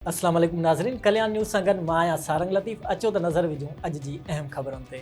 अस्सलाम वालेकुम नाज़रीन, कल्याण न्यूज़ सां गॾु मां आहियां सारंग लतीफ़। अचो त नज़र विझूं अॼु जी अहम ख़बरुनि ते।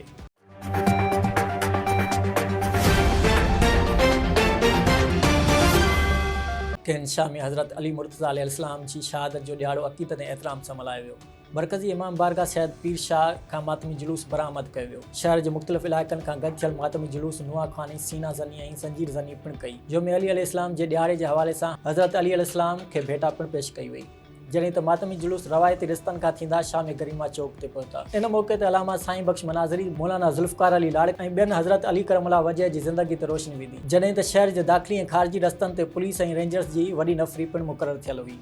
किन शामी हज़रत अली मुर्तज़ा अलैहिस्सलाम जी शहादत जो ॾियारो अक़ीदत ऐं एतिराम सां मल्हायो वियो। मरकज़ी इमाम बारगाह सैयद पीर शाह खां मातमी जुलूस बरामद कयो वियो। शहर जे मुख़्तलिफ़ इलाइक़नि खां गॾु थियल मातमी जुलूस नुआखानी, सीना ज़नी ऐं ज़ंजीर ज़नी पिणु कई। जोमे अली अलैहिस्सलाम जे ॾियारे जे हवाले सां हज़रत अली अलैहिस्सलाम खे भेटा पिणु पेश कई वई। जॾहिं त मातमी जुलूस रवायती रिश्तनि खां थींदा शाम गरिमा चौक ते पहुता। इन मौक़े ते अलामा साईं बख़्श मनाज़री, मौलाना ज़ुल्फ़कार अली लाड़क ऐं ॿियनि हज़रत अली करमुल्लाह वजह जी ज़िंदगी ते रोशनी विधी। जॾहिं त शहर जे दाख़िली ऐं ख़ारिजी रस्तनि ते पुलिस ऐं रेंजर्स जी वॾी नफ़री पिणु मुक़ररु थियल हुई।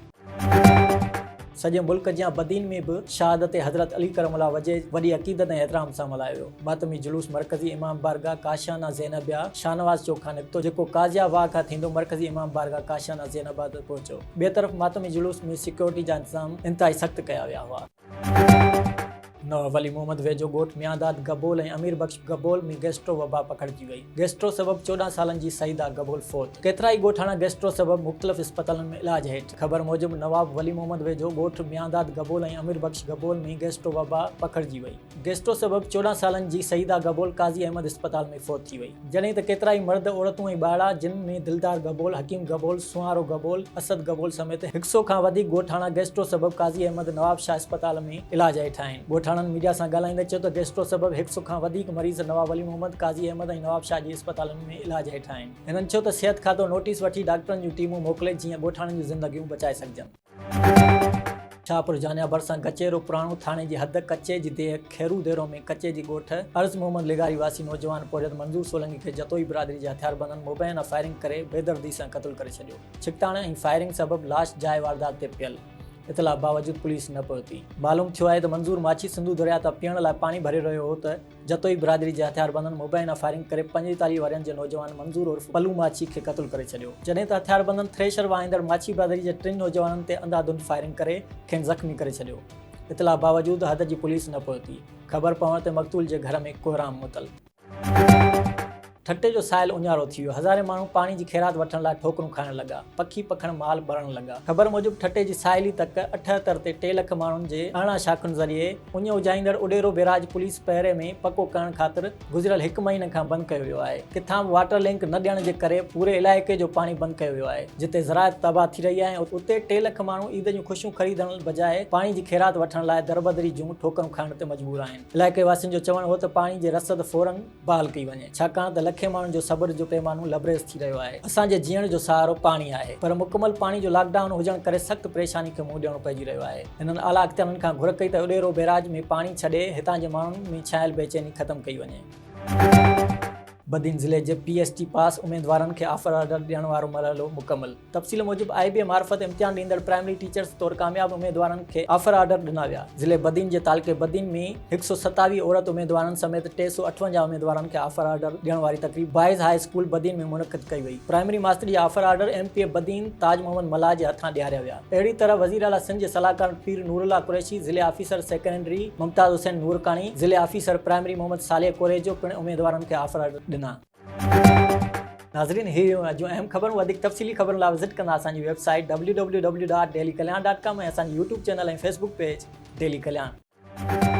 सॼे मुल्क जा बदीन में बि शहादत हज़रत अली करमुल्लाह वजह वॾी अक़ीदत ऐं एतिराम सां मल्हायो वियो। मातमी जुलूस मरकज़ी इमाम बारगाह काशाना ज़ैनबिया शाहनवाज़ चौक खां निकितो, जेको काज़िया वाह खां थींदो मरकज़ी इमाम बारगाह काशाना ज़ैनबाद पहुचो। ॿिए तरफ़ मातमी जुलूस में सिक्योरिटी जा इंतज़ाम इंतहाई सख़्त कया विया हुआ। नवाब वली मोहम्मद वेझो ॻोठ मियांदाद गबोल ऐं अमीर बख़्श गबोल में गैस्ट्रो वबा पकड़जी वई। गैस्ट्रो सबबु 14 सालनि जी सईदा गबोल फौत। केतिरा ई ॻोठाणा गैस्ट्रो सबबु मुख़्तलिफ़ इस्पतालनि में इलाज हेठि। ख़बर मूजिबि नवाब वली मोहम्मद वेझो ॻोठ मियांदाद गबोल ऐं अमीर बख़्श गबोल में गैस्ट्रो वबा पकड़जी वई। गैस्ट्रो सबबु 14 सालनि जी सईदा गबोल काज़ी अहमद इस्पताल में फौत थी वई। जॾहिं त केतिरा ई मर्द, औरतूं ऐं ॿारड़ा, जिन में दिलदार गबोल, हकीम गबोल, सुहारो गबोल, असद गबोल समेत 100 खां वधीक ॻोठाणा गैस्ट्रो सबबु काज़ी अहमद नवाब शाह इस्पताल में इलाज हेठि आहिनि। ॻोठाणनि मीडिया सां ॻाल्हाईंदे चयो त गैस्ट्रो सबबु 100 खां वधीक मरीज़ नवाब वली मोहम्मद, काज़ी अहमद ऐं नवाब शाह जी इस्पतालनि में इलाज हेठि आहिनि। हिननि चयो त सिहत खातो नोटिस वठी डॉक्टरनि जूं टीमूं मोकिले जीअं ॻोठाणनि जूं ज़िंदगियूं बचाए सघजनि। शाहपुर जानिया भरिसां गचेरो पुराणो थाणे जी हद कचे जी देह खैरू देरो में कचे जी ॻोठ अर्ज़ मोहम्मद लिगारी वासी नौजवान पोरियत मंज़ूर सोलंकी खे जतोई बिरादरी जे हथियारबंदनि मुबैना फायरिंग करे बेदर्दी सां क़त्ल करे छॾियो। छिकताण ऐं फायरिंग सबबु लाश जाइ वारदात ते पियल। इतला बावजूद पुलिस न पहुती। मालूम थियो आहे त मंज़ूर माछी सिंधु दरिया तां पीअण लाइ पाणी भरे रहियो हो त जतोई बिरादरी जे हथियारबंदनि मुबैना फायरिंग करे 45 वरनि जे नौजवान मंज़ूर उर्फ़ पल्लू माछी खे क़त्ल करे छॾियो। जॾहिं त हथियारबंदनि थ्रेशर वाहींदड़ माछी बिरादरी जे 3 नौजवाननि ते अंधाधुंध फायरिंग करे खेनि ज़ख़्मी करे छॾियो। इतला बावजूद हद जी पुलिस न पहुती। ख़बर पवण ते मक़तूल जे घर में कोहराम मुतल। ठटे जो साहिल उञारो थी वियो। हज़ारे माण्हू पाणी जी ख़ैरात वठण लाइ ठोकरूं खाइण लॻा। पखी पखण माल भरण लॻा। ख़बर मूजिबि ठटे जी साहिली तक 78 ते 3 लख माण्हुनि जे अरिड़हं शाखुनि ज़रिए उञ उजाईंदड़ उडेरो बैराज पुलिस पहिरे में पको करण ख़ातिर गुज़िरियल 1 महीने खां बंदि कयो वियो आहे। किथां बि वाटर लिंक न ॾियण जे करे पूरे इलाइक़े जो पाणी बंदि कयो वियो आहे। जिते ज़राअत तबाह थी रही आहे, उते 3 लख माण्हू ईद जूं ख़ुशियूं ख़रीदण बजाए पाणी जी ख़ैरात वठण लाइ दरबदरी जूं ठोकरूं खाइण ते मजबूर आहिनि। इलाइक़े वासियुनि जो चवणु हो त पाणी जे रसद फौरन बहाल कई वञे, छाकाणि त लखे माण्हुनि जो सब्र जो पैमानो लबरेज़ थी रहियो आहे। असांजे जीअण जो सहारो पाणी आहे, पर मुकमल पाणी जो लॉकडाउन हुजण करे सख़्त परेशानी खे मुंहुं ॾियणो पइजी रहियो आहे। हिननि आला अख़्तियारनि खां घुर कई त उडेरो बैराज में पाणी छॾे हितां जे माण्हुनि में छायल बेचैनी ख़तमु कई वञे। बदीन ज़िले जे PST पास उमेदवारनि खे ऑफर ऑर्डर ॾियण वारो मरहलो मुकमल। तफ़सील मूजिबि IBA मार्फत इम्तिहान ॾींदड़ प्राइमरी टीचर्स तौरु कामयाब उमेदवारनि खे ऑफर ऑर्डर ॾिना विया। ज़िले बदीन जे तालके बदीन में 127 औरत उमेदवारनि समेत 358 उमेदवारनि खे ऑफर ऑर्डर ॾियण वारी तक़रीब बॉयज़ हाई स्कूल बदीन में मुनक़िद कई वई। प्राइमरी मास्तरी जा ऑफर ऑर्डर MPF बदीन ताज मोहम्मद मल्लाह जे हथां ॾियारिया विया। अहिड़ी तरह वज़ीर आला सिंध जे सलाहकार पीर नूरुल्लाह कुरैशी, ज़िले ऑफिसर सेकेंडरी मुमताज़ हुसैन नूरकाणी, ज़िले ऑफिसर प्राइमरी मोहम्मद सालेह कोरेजो पिणु उमेदवारनि खे ऑफर ऑर्डर ॾिना। नाज़रीन, हे अॼु अहम ख़बरूं। वधीक तफ़सीली ख़बरुनि लाइ विज़िट कंदा असांजी वेबसाइट www.dailykalyan.com ऐं असांजी YouTube चैनल ऐं Facebook पेज डेली कल्याण।